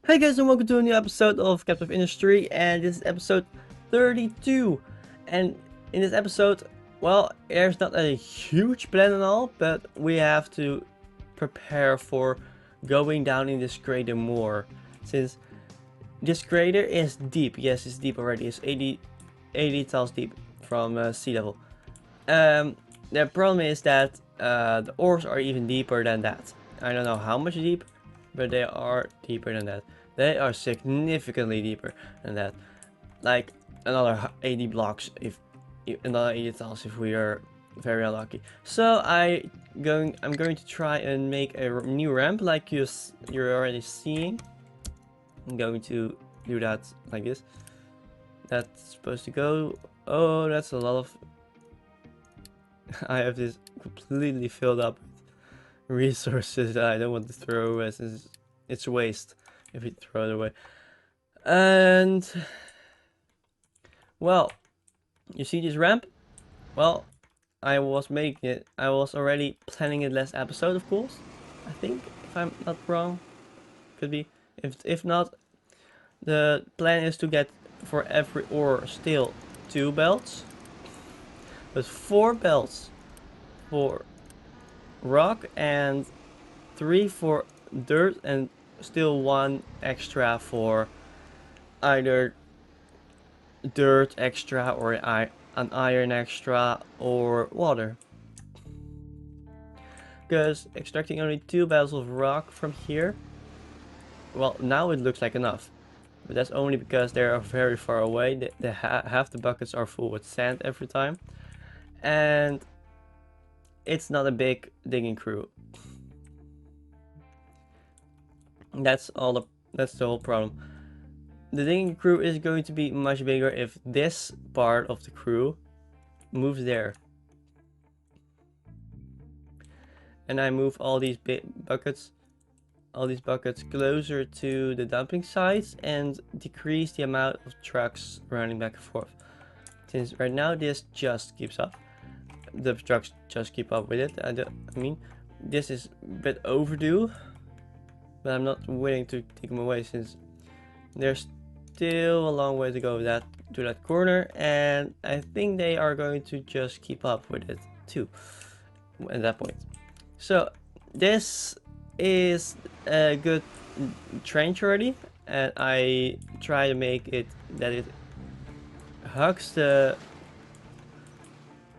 Hey guys, and welcome to a new episode of Captive Industry, and this is episode 32. And in this episode, well, there's not a huge plan at all, but we have to prepare for going down in this crater more, since this crater is deep. Yes, it's deep already. It's 80 tiles deep from sea level. The problem is that the ores are even deeper than that. I don't know how much deep, but they are deeper than that. They are significantly deeper than that. Like another 80 blocks if another 80 tiles if we are very unlucky. So I'm going to try and make a new ramp like you're already seeing. I'm going to do that like this. That's supposed to go. Oh, that's a lot of. I have this completely filled up with resources that I don't want to throw away since it's waste if you throw it away. And well, you see this ramp? Well, I was making it. I was already planning it last episode, of course. I think, if I'm not wrong, could be. If not, the plan is to get for every ore still 2 belts, but 4 belts for rock and 3 for dirt, and still 1 extra for either dirt extra or an iron extra or water. Because extracting only 2 belts of rock from here, well, now it looks like enough. But that's only because they are very far away. Half the buckets are full with sand every time. And it's not a big digging crew. That's the whole problem. The digging crew is going to be much bigger if this part of the crew moves there. And I move all these buckets closer to the dumping sites and decrease the amount of trucks running back and forth. Since right now this just keeps up. The trucks just keep up with it. I mean, this is a bit overdue, but I'm not willing to take them away since there's still a long way to go to that corner, and I think they are going to just keep up with it too at that point. So this is a good trench already, and I try to make it that it hugs the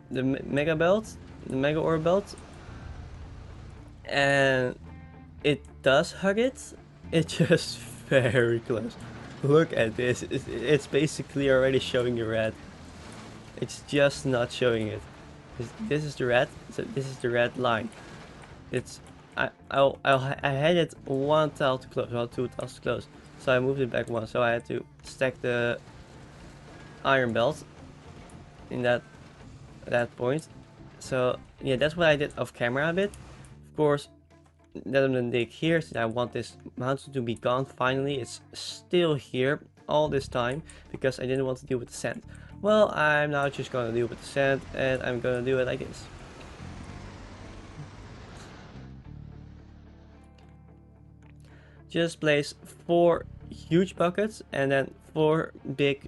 mega belt, the mega ore belt, and it does hug it. It's just very close. Look at this. It's basically already showing the red. It's just not showing it. This is the red. So this is the red line. It's I had it 1 tile too close, well 2 tiles too close. So I moved it back 1. So I had to stack the iron belt in that point. So yeah, that's what I did off camera a bit. Of course, let them dig here since I want this mountain to be gone finally. It's still here all this time because I didn't want to deal with the sand. Well, I'm now just gonna deal with the sand, and I'm gonna do it like this. Just place 4 huge buckets and then 4 big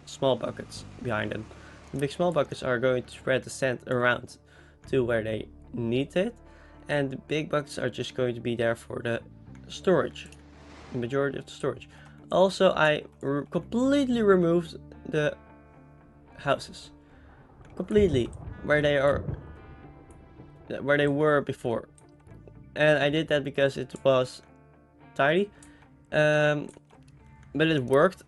small buckets behind them. The big small buckets are going to spread the sand around to where they need it, and the big buckets are just going to be there for the storage, the majority of the storage. Also, I completely removed the houses, completely where they were before, and I did that because it was tidy, but it worked.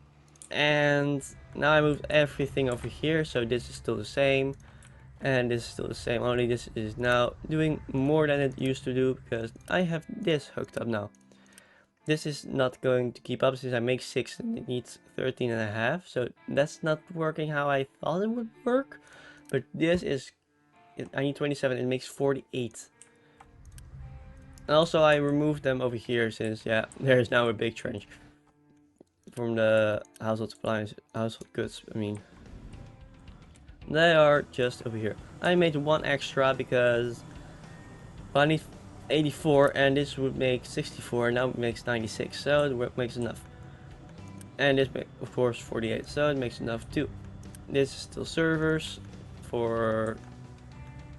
And now I moved everything over here, so this is still the same, and this is still the same, only this is now doing more than it used to do because I have this hooked up now. This is not going to keep up since I make 6 and it needs 13.5, so that's not working how I thought it would work. But this is, I need 27, it makes 48. And also I removed them over here since, yeah, there is now a big trench from the household supplies, household goods, I mean. They are just over here. I made 1 extra because I need 84, and this would make 64, now it makes 96, so it makes enough. And this makes, of course, 48, so it makes enough too. This is still servers for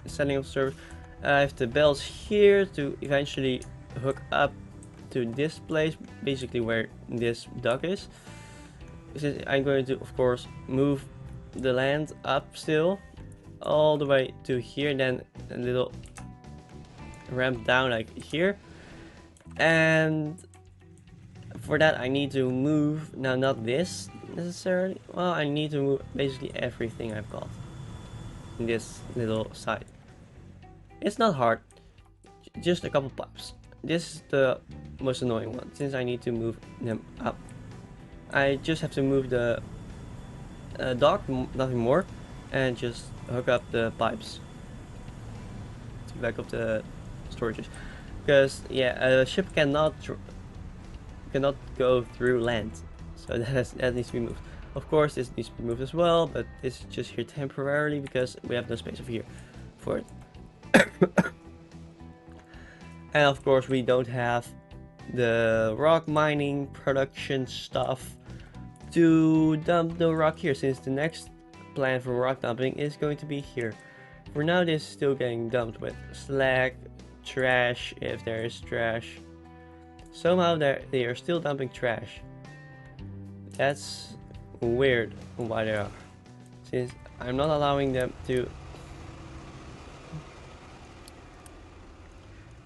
setting up servers. I have the bells here to eventually hook up to this place, basically where this dock is. Since I'm going to, of course, move the land up still all the way to here, then a little ramp down like here, and for that I need to move, now not this necessarily, well, I need to move basically everything I've got in this little side. It's not hard, just a couple pipes. This is the most annoying one, since I need to move them up. I just have to move the dock, nothing more, and just hook up the pipes to back up the storages, because yeah, a ship cannot go through land, so that needs to be moved. Of course this needs to be moved as well, but this is just here temporarily because we have no space over here for it. And of course we don't have the rock mining production stuff to dump the rock here, since the next plan for rock dumping is going to be here. For now this is still getting dumped with slag, trash, if there is trash. Somehow they are still dumping trash. That's weird why they are, since I'm not allowing them to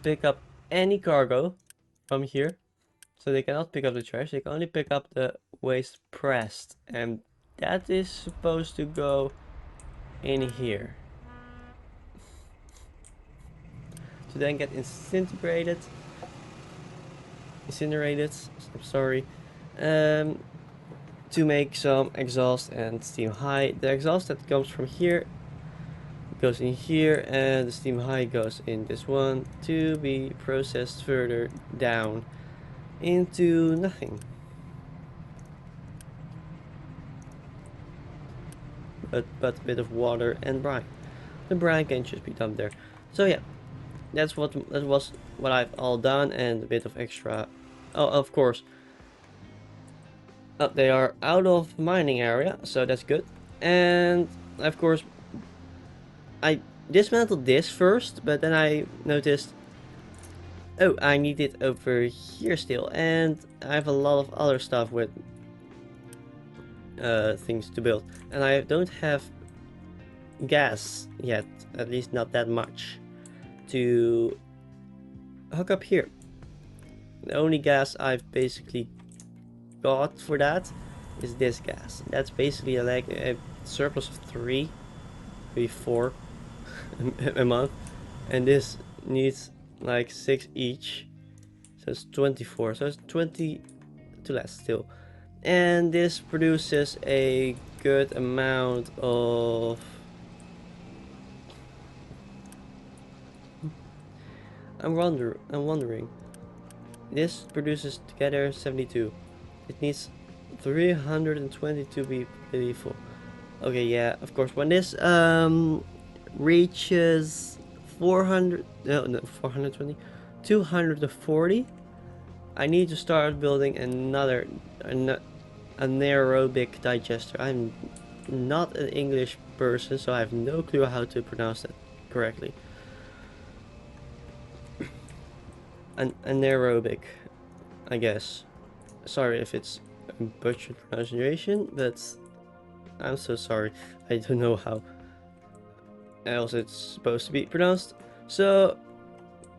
pick up any cargo from here. So they cannot pick up the trash, they can only pick up the waste pressed, and that is supposed to go in here to then get incinerated, I'm sorry, to make some exhaust and steam high. The exhaust that comes from here goes in here, and the steam high goes in this one to be processed further down into nothing, but a bit of water and brine. The brine can just be dumped there. So yeah, that was what I've all done, and a bit of extra. Oh, of course, they are out of mining area, so that's good. And of course I dismantled this first, but then I noticed, oh, I need it over here still, and I have a lot of other stuff with things to build, and I don't have gas yet, at least not that much, to hook up here. The only gas I've basically got for that is this gas. That's basically like a surplus of 3, maybe 4 a month, and this needs like 6 each, so it's 24, so it's 22 less still, and this produces a good amount of I'm wondering, this produces together 72, it needs 320 to be really full. Okay, yeah, of course, when this reaches 400, no 420, 240, I need to start building another anaerobic digester. I'm not an English person, so I have no clue how to pronounce that correctly. An anaerobic, I guess. Sorry if it's a butchered pronunciation, but I'm so sorry. I don't know how else it's supposed to be pronounced. So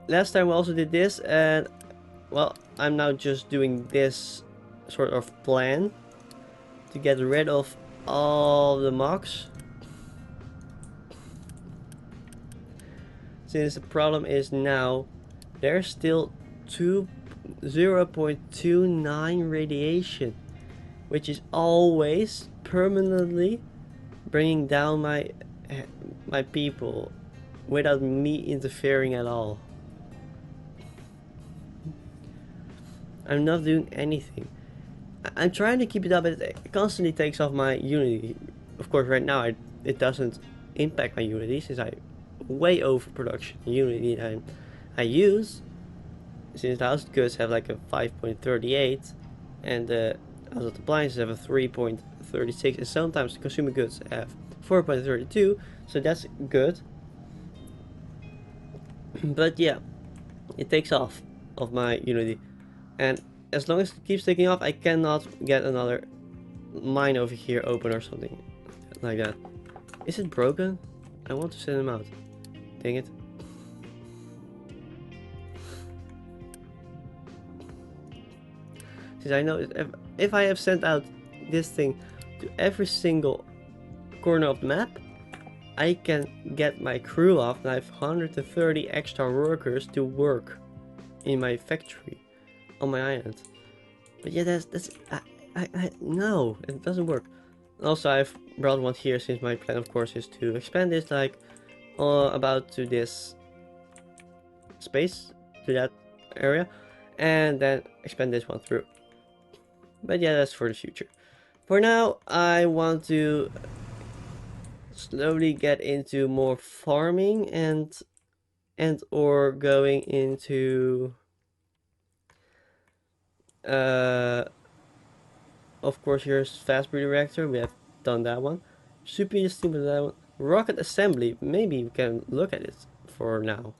last time we also did this, and well, I'm now just doing this sort of plan to get rid of all the mocks, since the problem is now there's still 0.29 radiation, which is always permanently bringing down my people without me interfering at all. I'm not doing anything. I'm trying to keep it up, but it constantly takes off my Unity. Of course, right now it doesn't impact my Unity, since I way over production in Unity. I'm I use, since the house goods have like a 5.38 and the household appliances have a 3.36, and sometimes the consumer goods have 4.32, so that's good. But yeah, it takes off of my Unity, and as long as it keeps taking off, I cannot get another mine over here open or something like that. Is it broken? I want to send him out. Dang it. Since I know if I have sent out this thing to every single corner of the map, I can get my crew off, and I have 130 extra workers to work in my factory on my island. But yeah, that's no, it doesn't work. Also, I've brought one here since my plan, of course, is to expand this like about to this space, to that area, and then expand this one through. But yeah, that's for the future. For now, I want to slowly get into more farming and or going into of course, here's fast breeder reactor. We have done that one. Super steam with that one. Rocket assembly. Maybe we can look at it for now,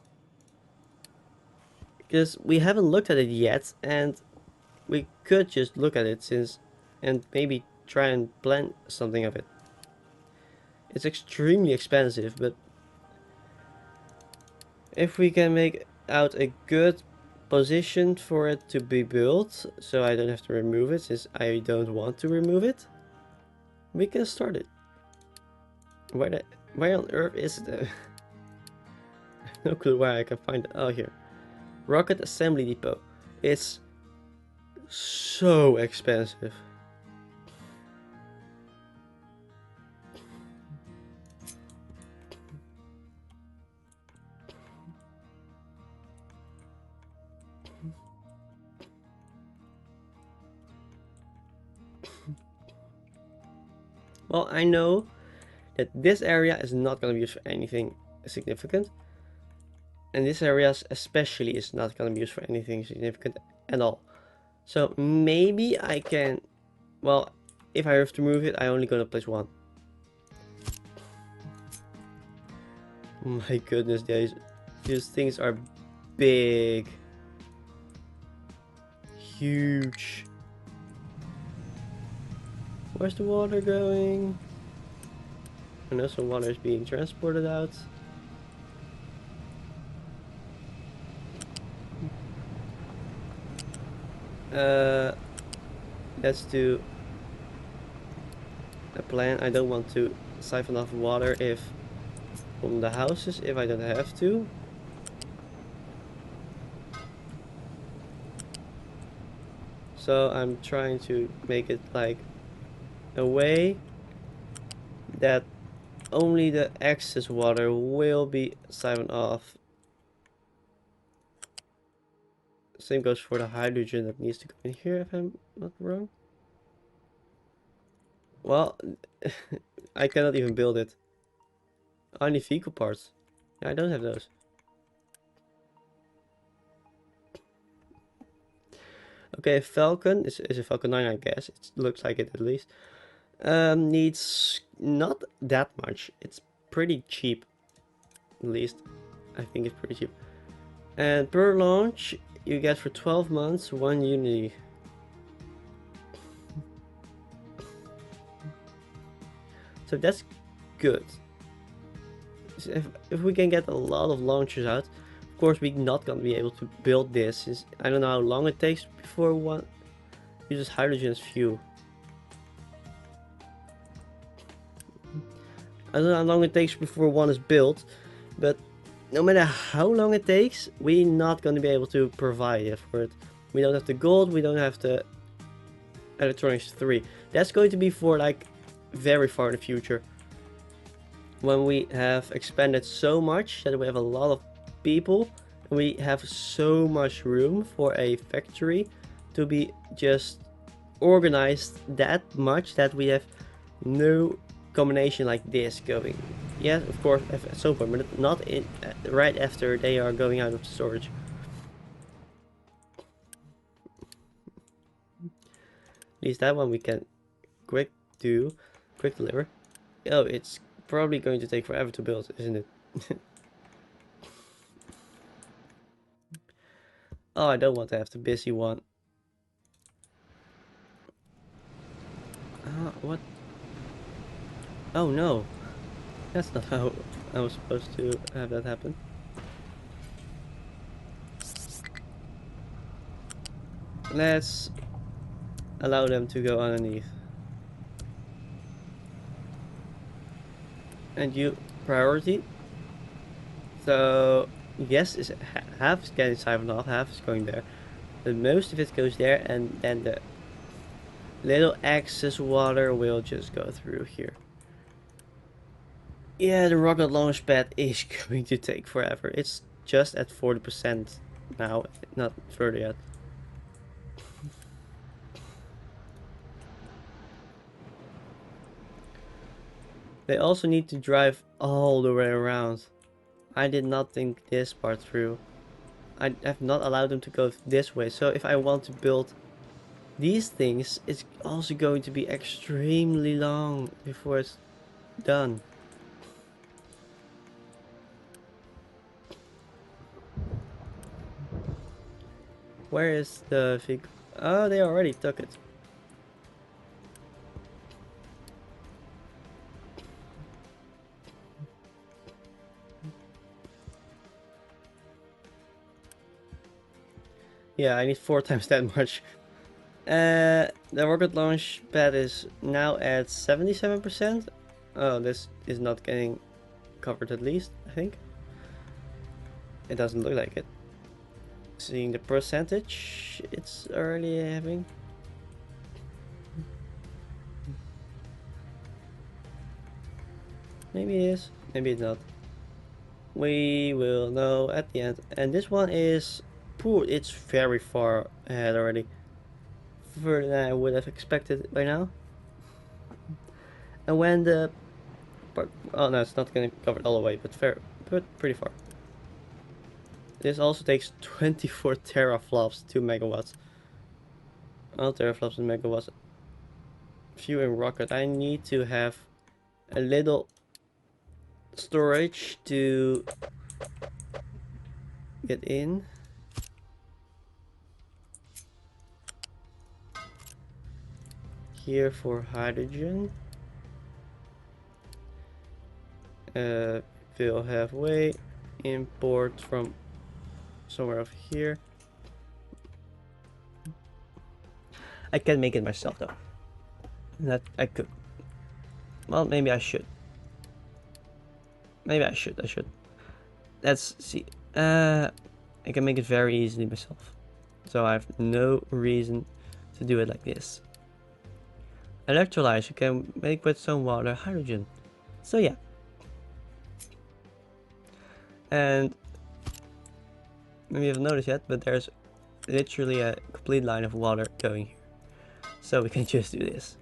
because we haven't looked at it yet, and we could just look at it and maybe try and plan something of it. It's extremely expensive, but if we can make out a good position for it to be built, so I don't have to remove it, since I don't want to remove it, we can start it. Where on earth is it? No clue where I can find it. Oh, here. Rocket assembly depot. It's so expensive. Well, I know that this area is not going to be used for anything significant, and this area especially is not going to be used for anything significant at all. So maybe I can, well, if I have to move it, I only going to place one. My goodness, these things are big, huge. Where's the water going? I know some water is being transported out. Let's do a plan. I don't want to siphon off water from the houses if I don't have to. So I'm trying to make it like a way that only the excess water will be siphoned off. Same goes for the hydrogen that needs to go in here, if I'm not wrong. Well, I cannot even build it. I need vehicle parts. Yeah, I don't have those. Okay, Falcon is a Falcon 9, I guess. It looks like it at least. Needs not that much. It's pretty cheap. At least, I think it's pretty cheap. And per launch, you get for 12 months 1 Unity. So that's good. So if we can get a lot of launchers out, of course we're not gonna be able to build this, since I don't know how long it takes before one uses hydrogen as fuel. I don't know how long it takes before one is built, but no matter how long it takes, we're not going to be able to provide it for it. We don't have the gold, we don't have the electronics 3. That's going to be for like very far in the future, when we have expanded so much that we have a lot of people and we have so much room for a factory to be just organized that much that we have no combination like this going. Yes, of course, at some point, but not in right after they are going out of the storage. At least that one we can quick deliver. Oh, it's probably going to take forever to build, isn't it? Oh, I don't want to have the busy one. What? Oh no, that's not how I was supposed to have that happen. Let's allow them to go underneath. And you priority. So yes, is half is getting siphoned off, half is going there. But most of it goes there, and then the little excess water will just go through here. Yeah, the rocket launch pad is going to take forever. It's just at 40% now, not further yet. They also need to drive all the way around. I did not think this part through. I have not allowed them to go this way. So if I want to build these things, it's also going to be extremely long before it's done. Where is the fig? Oh, they already took it. Yeah, I need 4 times that much. The rocket launch pad is now at 77%. Oh, this is not getting covered, at least, I think. It doesn't look like it. Seeing the percentage it's already having. Maybe it is, maybe it's not. We will know at the end. And this one is poor. It's very far ahead already. Further than I would have expected by now. And when the part, oh no, it's not going to cover it all the way, but pretty far. This also takes 24 teraflops, 2 megawatts. All teraflops and megawatts. Few in rocket. I need to have a little storage to get in. Here for hydrogen. Fill halfway. Import from somewhere over here. I can make it myself though. That I could. Well, maybe I should. Maybe I should. Let's see. I can make it very easily myself. So I have no reason to do it like this. Electrolyzer can make with some water hydrogen. So yeah. And maybe you haven't noticed yet, but there's literally a complete line of water going here. So we can just do this.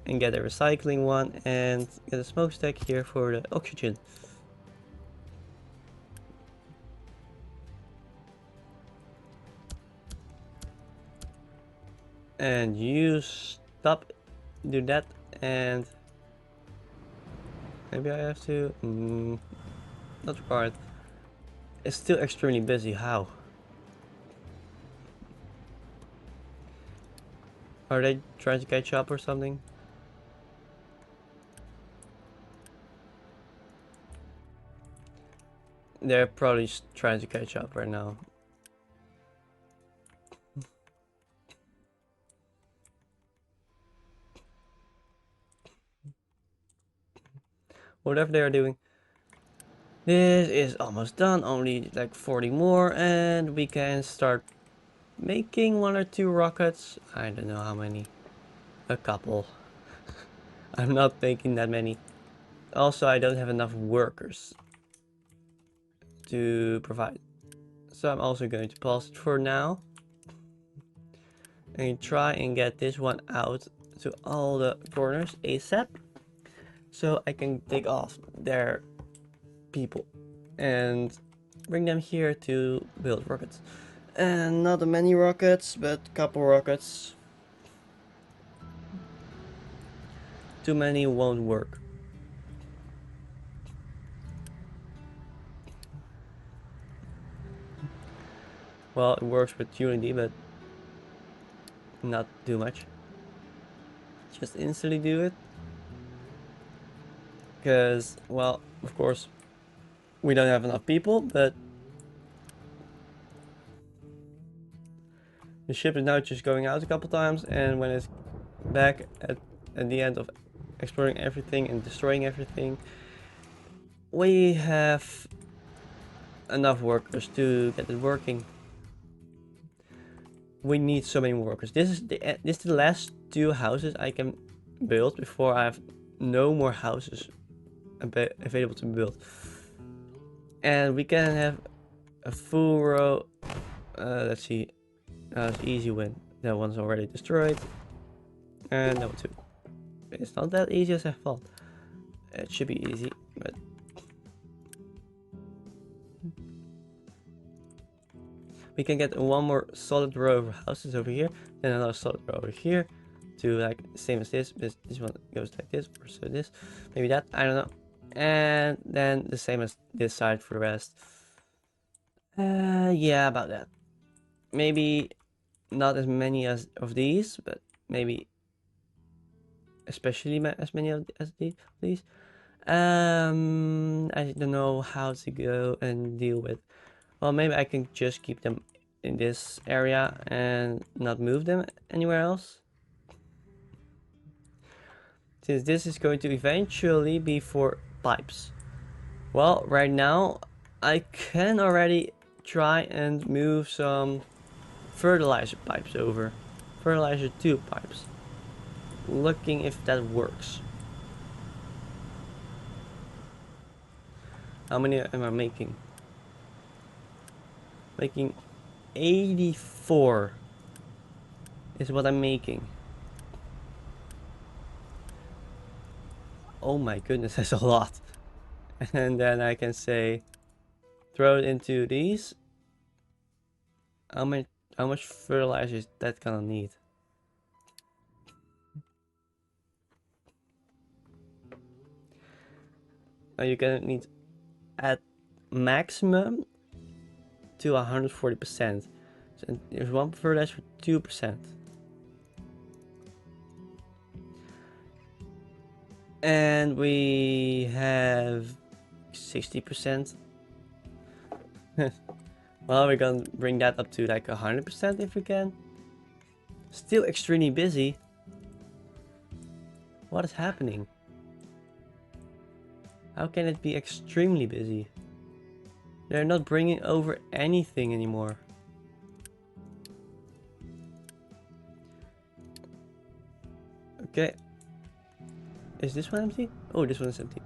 And get a recycling one and get a smokestack here for the oxygen. And you stop, do that, and maybe I have to, not required. It's still extremely busy, how? Are they trying to catch up or something? They're probably trying to catch up right now. Whatever they are doing. This is almost done, only like 40 more, and we can start making 1 or 2 rockets. I don't know how many. A couple. I'm not making that many. Also, I don't have enough workers to provide. So I'm also going to pause it for now. And try and get this one out to all the corners ASAP. so I can take off their people and bring them here to build rockets. And not many rockets, but couple rockets. Too many won't work. Well, it works with Unity, but not too much. Just instantly do it. Because, well, of course, we don't have enough people, but the ship is now just going out a couple times, and when it's back at the end of exploring everything and destroying everything, we have enough workers to get it working. We need so many more workers. This is the last 2 houses I can build before I have no more houses available to build. And we can have a full row. Let's see. It's easy win. That one's already destroyed. And that one too. It's not that easy as I thought. It should be easy, but we can get one more solid row of houses over here, then another solid row over here, to like same as this. This one goes like this, or so this, maybe that, I don't know. And then the same as this side for the rest. Yeah, about that. Maybe not as many as of these, but maybe especially as many as these. I don't know how to go and deal with. Well, maybe I can just keep them in this area and not move them anywhere else. Since this is going to eventually be for pipes. Well, right now I can already try and move some fertilizer pipes over. Fertilizer tube pipes. Looking if that works. How many am I making? Making 84 is what I'm making. Oh my goodness, that's a lot. And then I can say, throw it into these. How much fertilizer is that gonna need? Now you're gonna need at maximum to 140%. So there's one fertilizer for 2%. And we have 60%. Well, we're gonna bring that up to like 100% if we can. Still extremely busy. What is happening? How can it be extremely busy? They're not bringing over anything anymore. Okay. Is this one empty? Oh, this one's empty.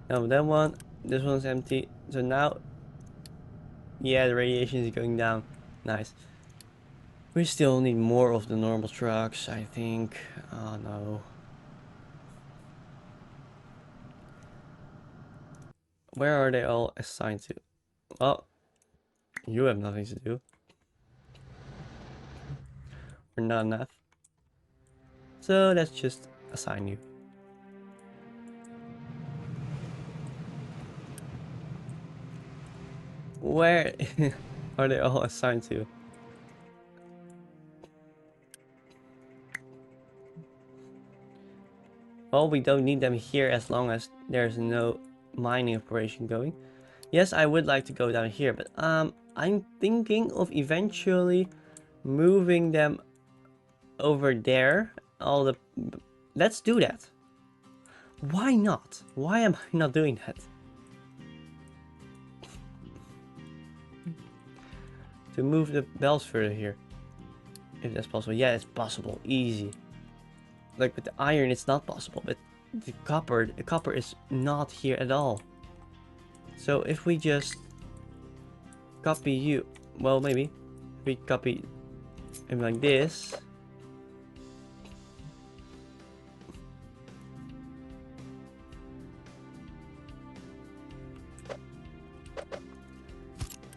No, that one. This one's empty. So now, yeah, the radiation is going down. Nice. We still need more of the normal trucks, I think. Oh no. Where are they all assigned to? Well, you have nothing to do. Or not enough. So let's just assign you. Where are they all assigned to? Well, we don't need them here as long as there's no mining operation going. Yes, I would like to go down here, but I'm thinking of eventually moving them over there. Let's do that. Why not? Why am I not doing that? To move the bells further here. If that's possible. Yeah, it's possible. Easy. Like with the iron, it's not possible, but the copper is not here at all. So if we just copy you, well, maybe we copy him like this.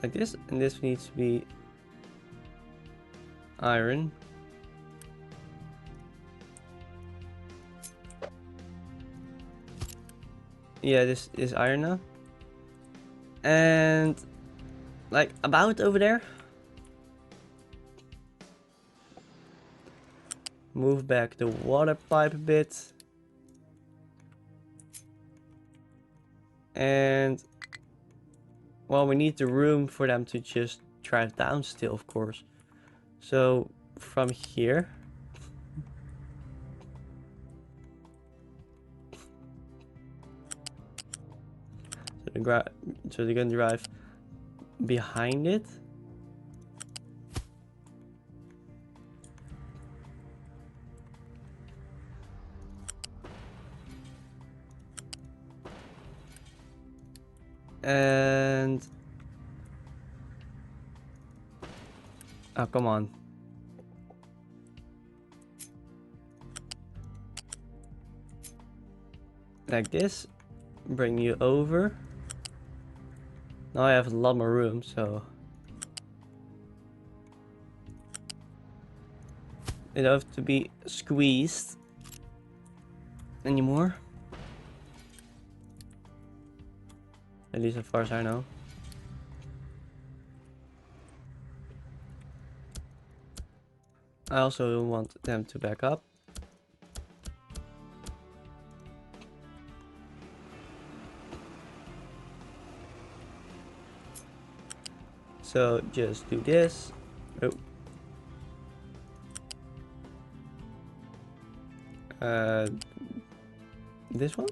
like this, and this needs to be iron. Yeah, this is iron now. And like about over there. Move back the water pipe a bit. And well, we need the room for them to just drive down still, of course. So from here. So they're gonna drive behind it. And oh, come on. Like this. Bring you over. Now I have a lot more room, so it don't have to be squeezed anymore. At least as far as I know. I also want them to back up. So just do this. Oh. This one?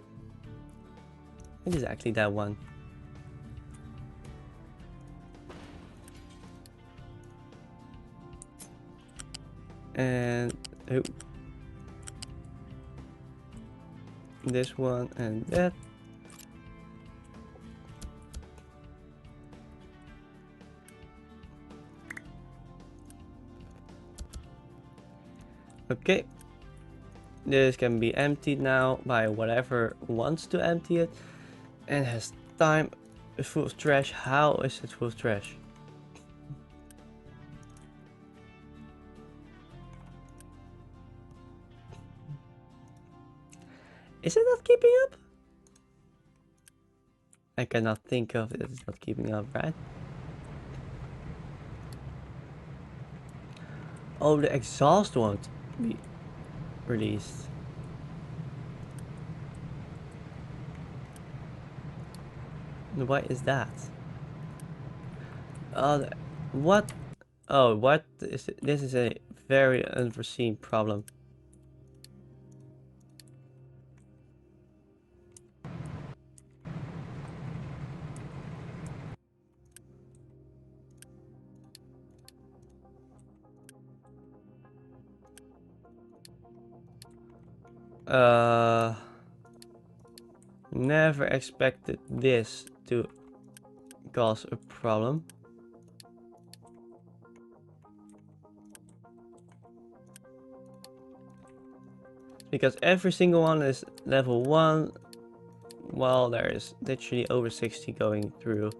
It is actually that one. And oh. This one and that. Okay, this can be emptied now by whatever wants to empty it, and has time. It's full of trash. How is it full of trash? Is it not keeping up? I cannot think of it. It's not keeping up, right? Oh, the exhaust won't be released. Why is that? What? Oh, what is it? This is a very unforeseen problem. Never expected this to cause a problem. Because every single one is level 1, while there is literally over 60 going through.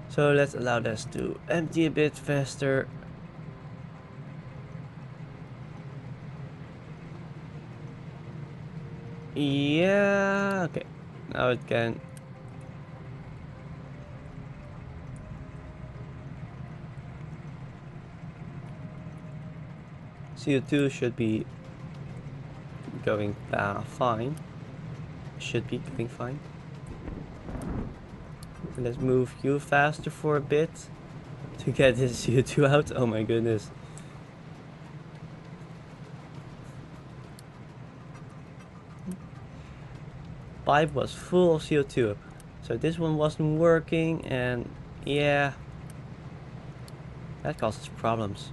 So let's allow this to empty a bit faster. Yeah, okay. Now it can. CO2 should be going fine. Should be going fine. So let's move you faster for a bit to get this CO2 out. Oh my goodness. Pipe was full of CO2, so this one wasn't working, and yeah, that causes problems.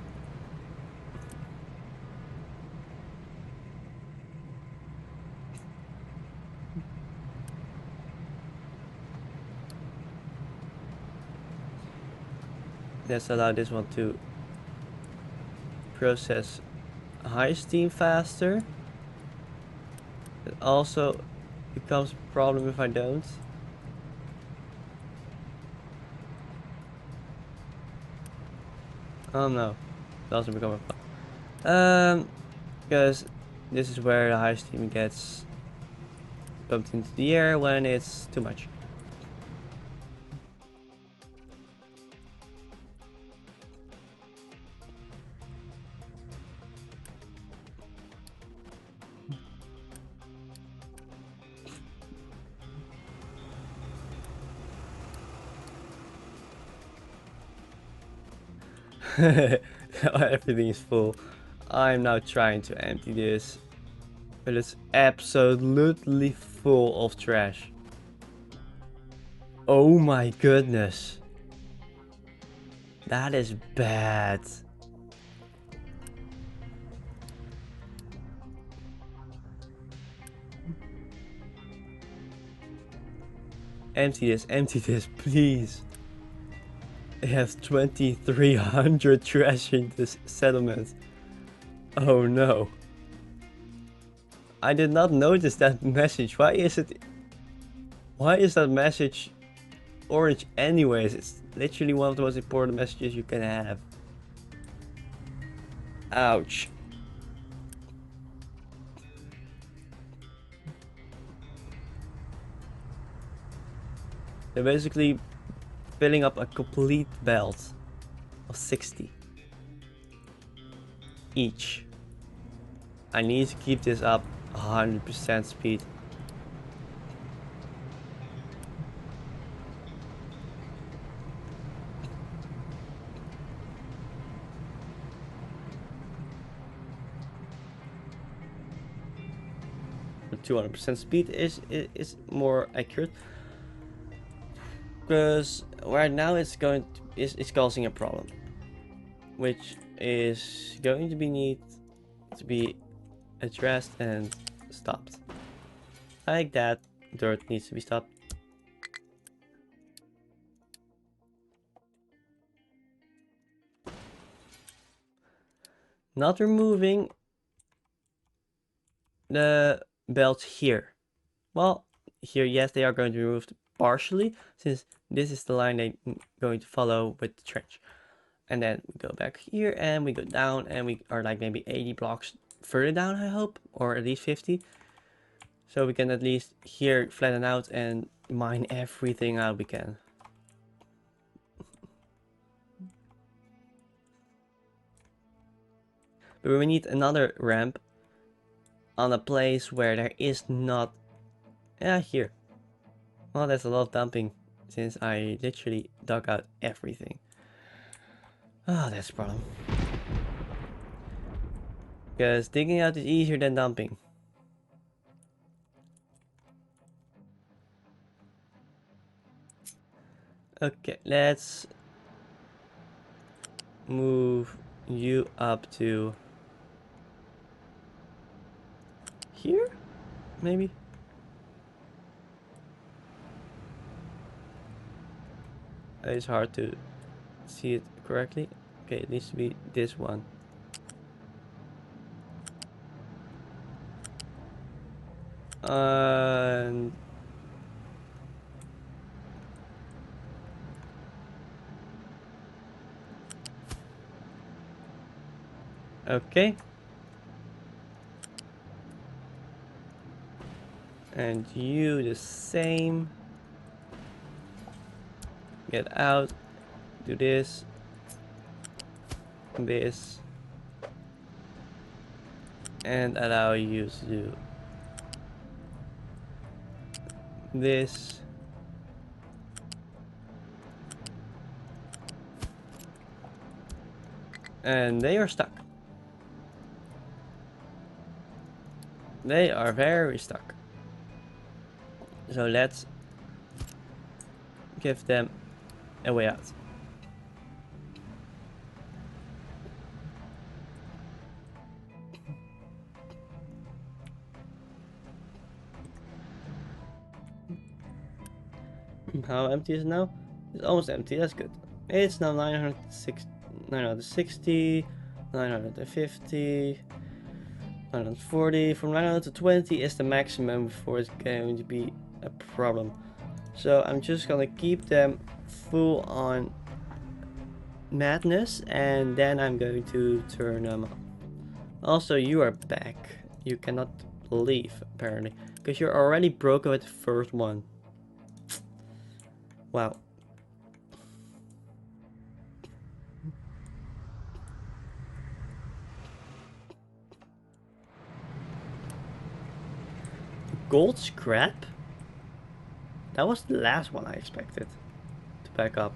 Let's allow this one to process high steam faster. It also becomes a problem if I don't. Oh no, it doesn't become a problem. Because this is where the high steam gets pumped into the air when it's too much. Everything is full. I'm now trying to empty this, but it's absolutely full of trash. Oh my goodness. That is bad. Empty this, please. I have 2,300 trash in this settlement. Oh no. I did not notice that message. Why is that message orange anyways? It's literally one of the most important messages you can have. Ouch. They're basically filling up a complete belt of 60 each. I need to keep this up 100% speed. The 200% speed is more accurate, because right now it's causing a problem, which is going to need to be addressed and stopped. Like that dirt needs to be stopped. Not removing the belts here. Well, here, yes, they are going to be removed partially, since this is the line they're going to follow with the trench. And then we go back here and we go down, and we are like maybe 80 blocks further down, I hope, or at least 50. So we can at least here flatten out and mine everything out we can. But we need another ramp on a place where there is not... Yeah, here. Well, that's a lot of dumping, since I literally dug out everything. Oh, that's a problem. Because digging out is easier than dumping. Okay, let's move you up to here, maybe? It's hard to see it correctly. Okay, it needs to be this one. And okay. And you the same. Get out. Do this. This. And allow you to do this. And they are stuck. They are very stuck. So let's give them a way out. How empty is it now? It's almost empty, that's good. It's now 960, 950, 940 from 900 to 20 is the maximum before it's going to be a problem. So I'm just gonna keep them full on madness, and then I'm going to turn them up. Also, you are back. You cannot leave apparently, because you're already broken with the first one. Wow. Gold scrap? That was the last one I expected to back up.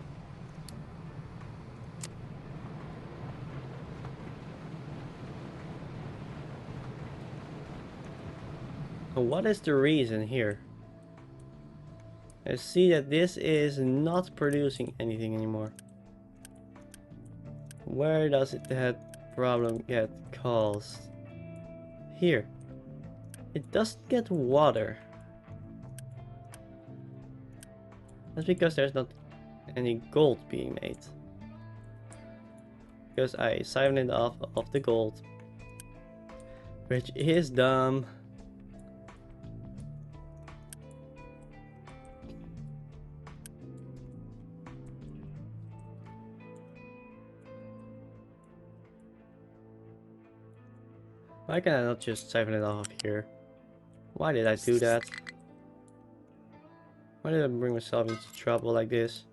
What is the reason here? I see that this is not producing anything anymore. Where does that problem get caused? Here. It doesn't get water. That's because there's not any gold being made. Because I siphoned it off of the gold. Which is dumb. Why can I not just siphon it off here? Why did I do that? Why did I bring myself into trouble like this?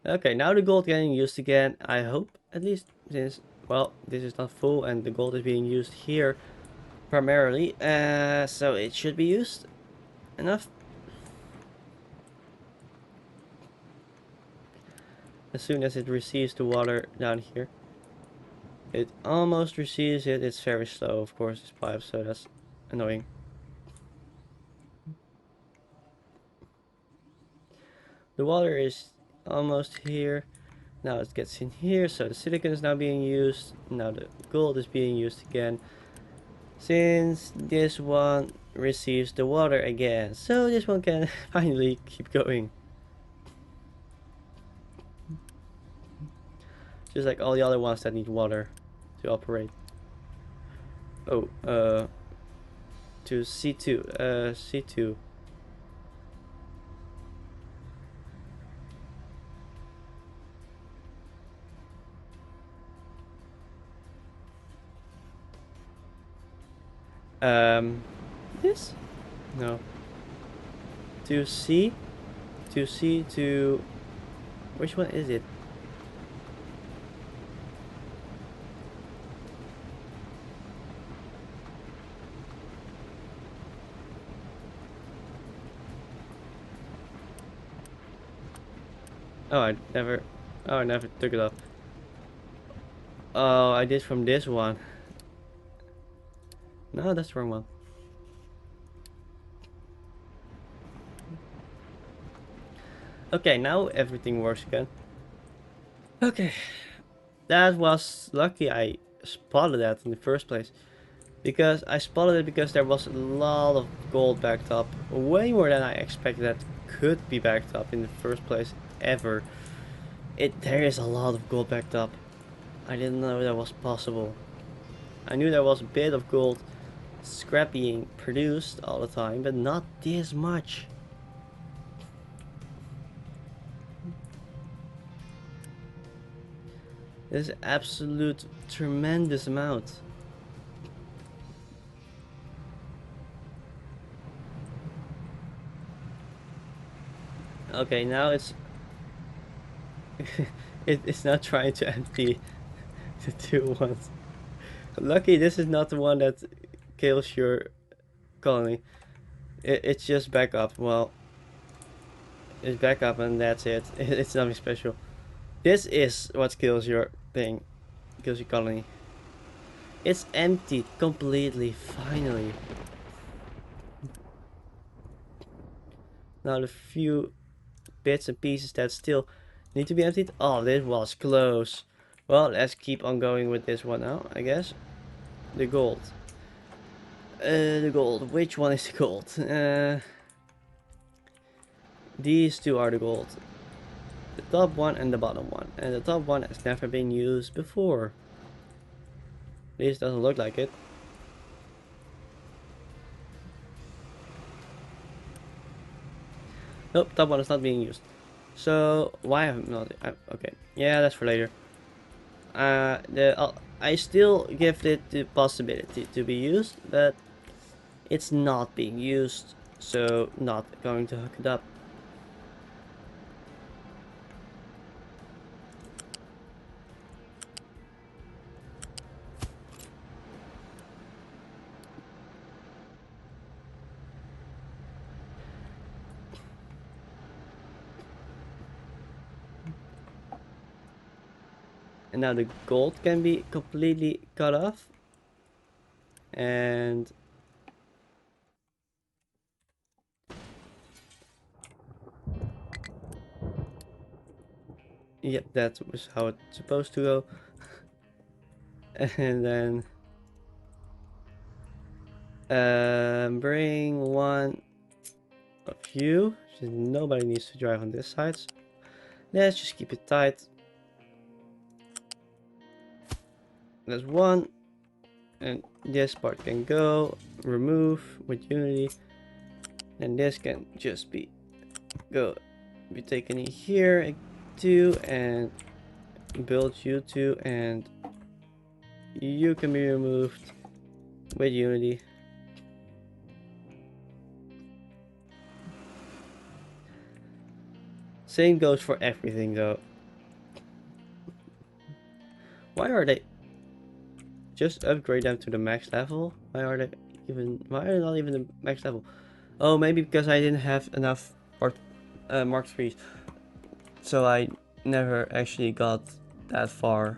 Okay, now the gold getting used again. I hope, at least since, well, this is not full and the gold is being used here primarily. So it should be used enough. As soon as it receives the water down here. It almost receives it. It's very slow, of course, this pipe, so that's annoying. The water is almost here. Now it gets in here, so the silicon is now being used. Now the gold is being used again. Since this one receives the water again. So this one can finally keep going. Just like all the other ones that need water to operate. Oh, to C2, C2. This? No. To C? To C to... Which one is it? Oh, I never took it off. Oh, I did from this one. No, that's the wrong one. Okay, now everything works again. Okay. That was lucky I spotted that in the first place. Because I spotted it because there was a lot of gold backed up. Way more than I expected that could be backed up in the first place ever. There is a lot of gold backed up. I didn't know that was possible. I knew there was a bit of gold scrap being produced all the time, but not this much. This is absolute tremendous amount. Okay, now it's it's not trying to empty the two ones. Lucky this is not the one that kills your colony. It's just backup. Well, it's backup and that's it. It's nothing special. This is what kills your thing, kills your colony. It's emptied completely, finally. Now the few bits and pieces that still need to be emptied. Oh, this was close. Well, let's keep on going with this one now, I guess. The gold. The gold. Which one is the gold? these two are the gold. The top one and the bottom one. And the top one has never been used before. At least doesn't look like it. Nope, top one is not being used. So why have I not? Okay, yeah, that's for later. I still give it the possibility to be used, but it's not being used, so not going to hook it up. And now the gold can be completely cut off. And yep, that was how it's supposed to go. And then bring one of you. Nobody needs to drive on this side. So let's just keep it tight. There's one. And this part can go. Remove with Unity. And this can just be taken in here too, and build you two, and you can be removed with Unity. Same goes for everything though. Why are they just upgrade them to the max level? Why are they not even the max level? Oh, maybe because I didn't have enough Mark 3s, so I never actually got that far.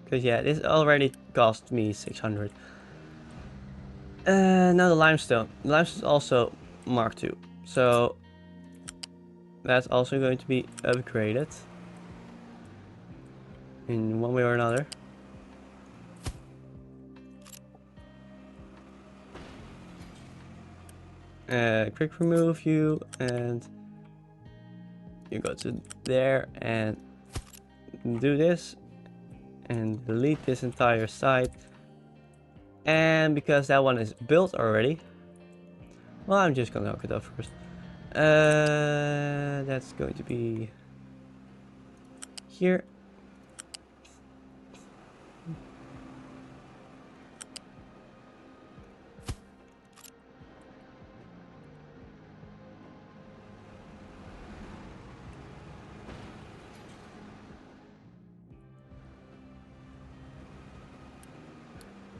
Because yeah, this already cost me 600. Now the limestone. The limestone is also Mark 2, so that's also going to be upgraded in one way or another. Quick remove you, and you go to there and do this and delete this entire site. And because that one is built already, well, I'm just gonna hook it up first. That's going to be here.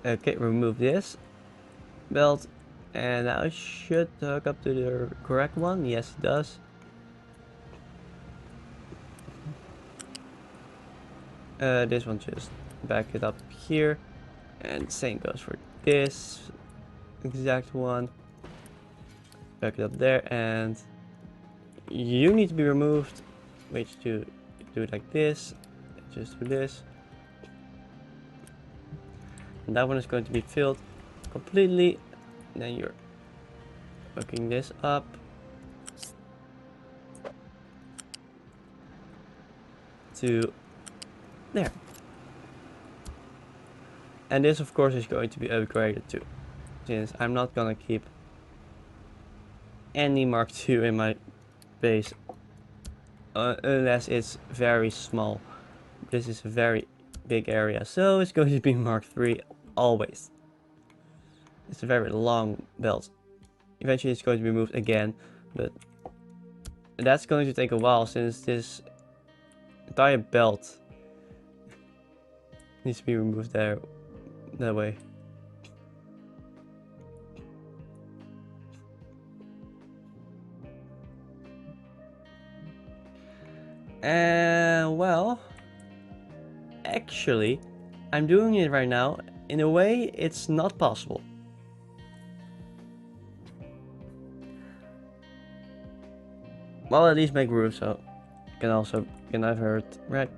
Okay, remove this belt, and now it should hook up to the correct one. Yes, it does. This one, just back it up here, and same goes for this exact one. Back it up there, and you need to be removed. Wait, to do it like this. Just do this. And that one is going to be filled completely. Then you're hooking this up. To there. And this of course is going to be upgraded too, since I'm not gonna keep any Mark II in my base unless it's very small. This is a very big area, so it's going to be Mark III always. It's a very long belt. Eventually it's going to be moved again, but that's going to take a while since this entire belt needs to be removed that way. And well, actually, I'm doing it right now. In a way, it's not possible. Well, at least make room so can have hurt, right?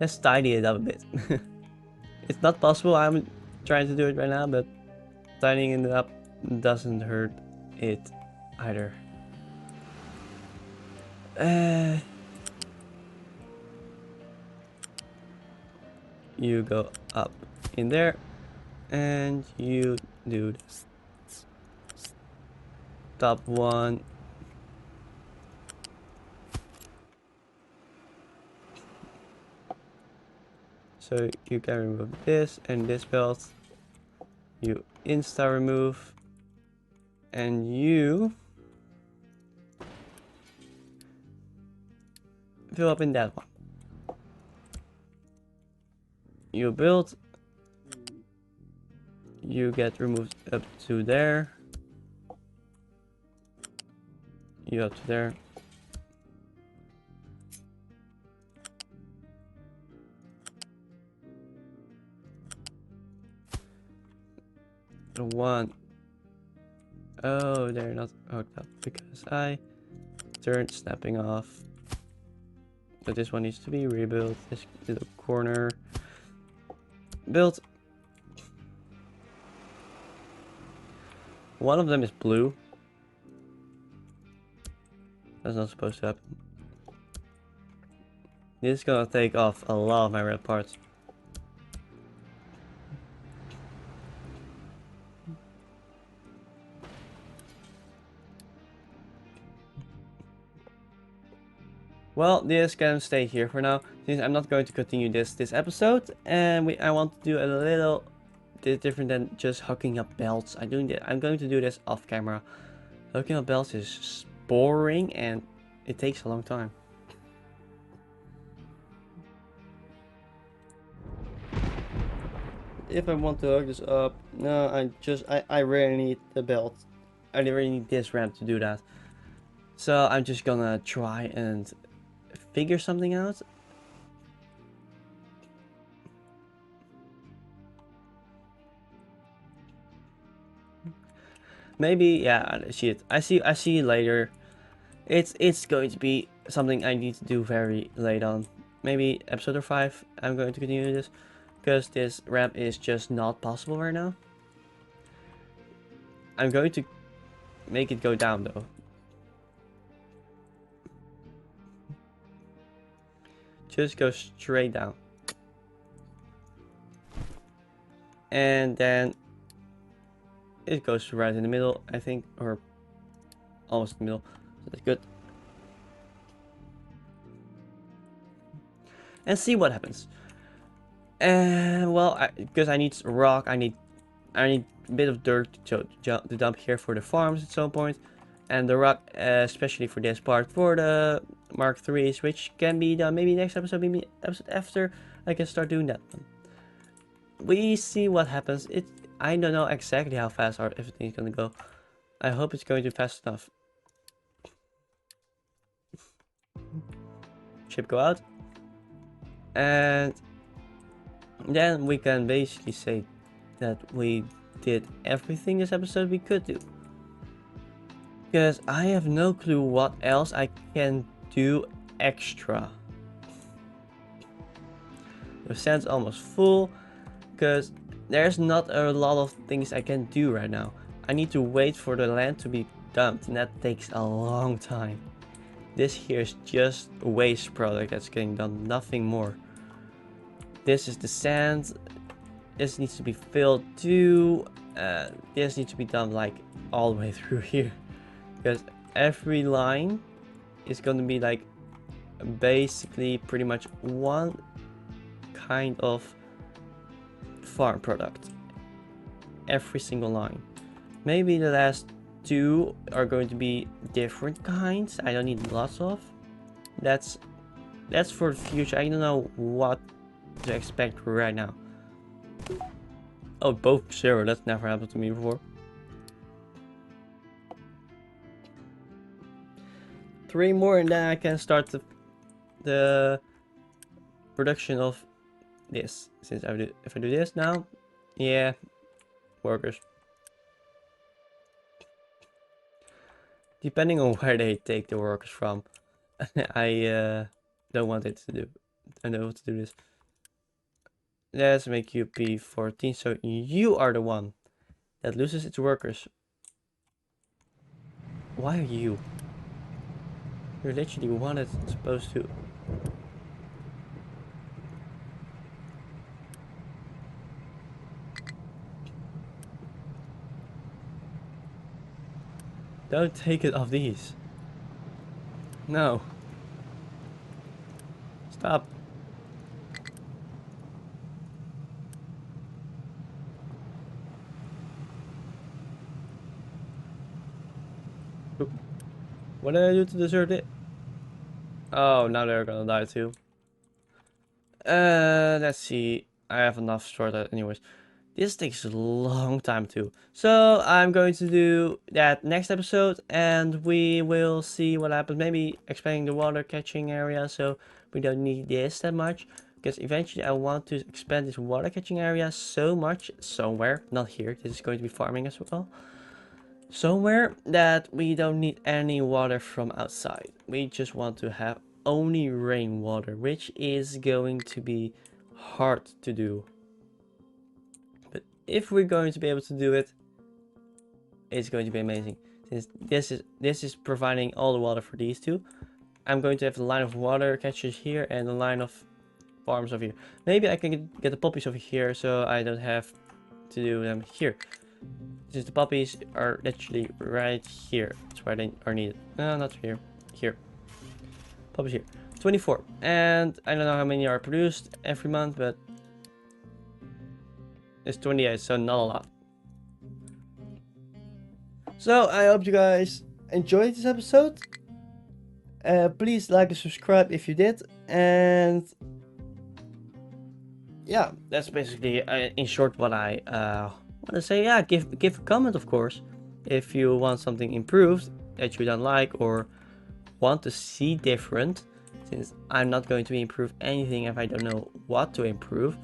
Let's tidy it up a bit. It's not possible. trying to do it right now, but tidying it up doesn't hurt it either. You go up in there, and you do this. Top one. So you can remove this and this belt. You insta remove, and you fill up in that one. You build, you get removed up to there, you up to there. The one, oh, they're not hooked up because I turned snapping off. So this one needs to be rebuilt. This little corner built. One of them is blue. That's not supposed to happen. This is gonna take off a lot of my red parts. Well, this can stay here for now, since I'm not going to continue this episode, and I want to do a little bit different than just hooking up belts. I'm going to do this off camera. Hooking up belts is boring and it takes a long time. If I want to hook this up, no, I really need the belt. I really need this ramp to do that. So I'm just gonna try and figure something out. Maybe, yeah, I see it. I see it later. It's going to be something I need to do very late on. Maybe episode 5 I'm going to continue this, because this ramp is just not possible right now. I'm going to make it go down though. Just go straight down. And then it goes right in the middle, I think, or almost in the middle. So that's good. And see what happens. And well, because I need rock, I need a bit of dirt to dump here for the farms at some point, and the rock, especially for this part, for the Mark 3s, which can be done maybe next episode, maybe episode after. I can start doing that one. We see what happens. I don't know exactly how fast everything is gonna go. I hope it's going to fast enough. Ship go out, and then we can basically say that we did everything this episode we could do. Because I have no clue what else I can do extra. The sand's almost full, because there's not a lot of things I can do right now. I need to wait for the land to be dumped, and that takes a long time. This here is just a waste product that's getting done, nothing more. This is the sand. This needs to be filled too. This needs to be done like all the way through here, because every line is going to be like basically pretty much one kind of farm product. Every single line. Maybe the last 2 are going to be different kinds. I don't need lots of. That's for the future. I don't know what to expect right now. Oh, both 0. That's never happened to me before. 3 more, and then I can start the production of this. Since if I do this now, yeah, workers. Depending on where they take the workers from, I don't want it to do. I know what to do this. let's make you P14, so you are the one that loses its workers. Why are you? You're literally one that's supposed to... Don't take it off these. No. Stop. Oop. What did I do to deserve it? Oh, now they're gonna die too. Let's see. I have enough stored anyways. This takes a long time too. So I'm going to do that next episode and we will see what happens. Maybe expanding the water catching area so we don't need this that much. Because eventually I want to expand this water catching area so much somewhere. Not here. This is going to be farming as well. Somewhere that we don't need any water from outside. We just want to have only rainwater, which is going to be hard to do. But if we're going to be able to do it, it's going to be amazing. Since this is providing all the water for these two, I'm going to have the line of water catchers here and the line of farms over here. Maybe I can get the poppies over here so I don't have to do them here. Since the poppies are literally right here. That's where they are needed. No, not here. Here. Poppies here. 24. And I don't know how many are produced every month, but it's 28, so not a lot. So I hope you guys enjoyed this episode. Please like and subscribe if you did. And yeah, that's basically in short what I want to say. Yeah, give a comment, of course, if you want something improved that you don't like or want to see different, since I'm not going to improve anything if I don't know what to improve.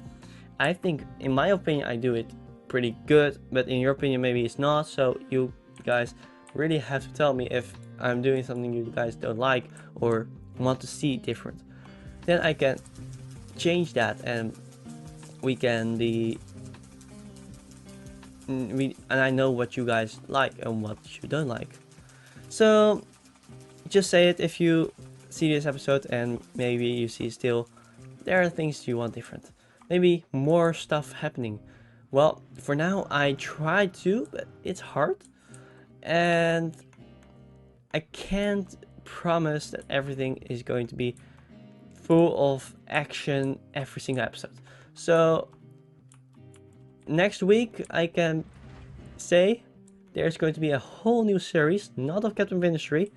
I think, in my opinion, I do it pretty good, but in your opinion maybe it's not, so you guys really have to tell me if I'm doing something you guys don't like or want to see different. Then I can change that and we can be and I know what you guys like and what you don't like. So just say it if you see this episode and maybe you see still there are things you want different. Maybe more stuff happening. Well, for now I try to, but it's hard. And I can't promise that everything is going to be full of action every single episode. So next week I can say there's going to be a whole new series, not of Captain of Industry,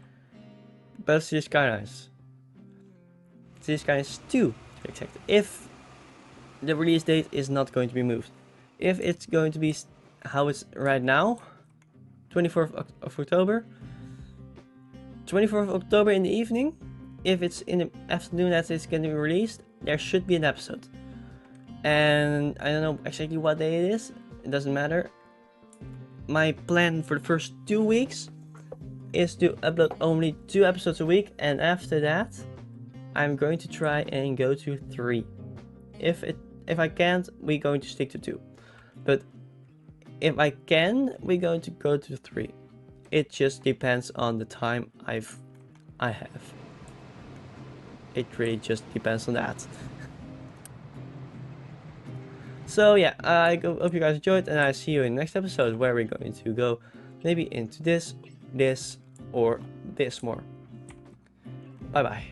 but of Cities Skylines. Cities Skylines 2, exactly. If the release date is not going to be moved. If it's going to be how it's right now, 24th of October, 24th of October in the evening, if it's in the afternoon that it's going to be released, there should be an episode. And I don't know exactly what day it is, it doesn't matter. My plan for the first 2 weeks is to upload only 2 episodes a week, and after that I'm going to try and go to 3. If I can't, we're going to stick to 2. But if I can, we're going to go to 3. It just depends on the time I have. It really just depends on that. So yeah, I hope you guys enjoyed, and I see you in the next episode where we're going to go maybe into this, or this more. Bye bye.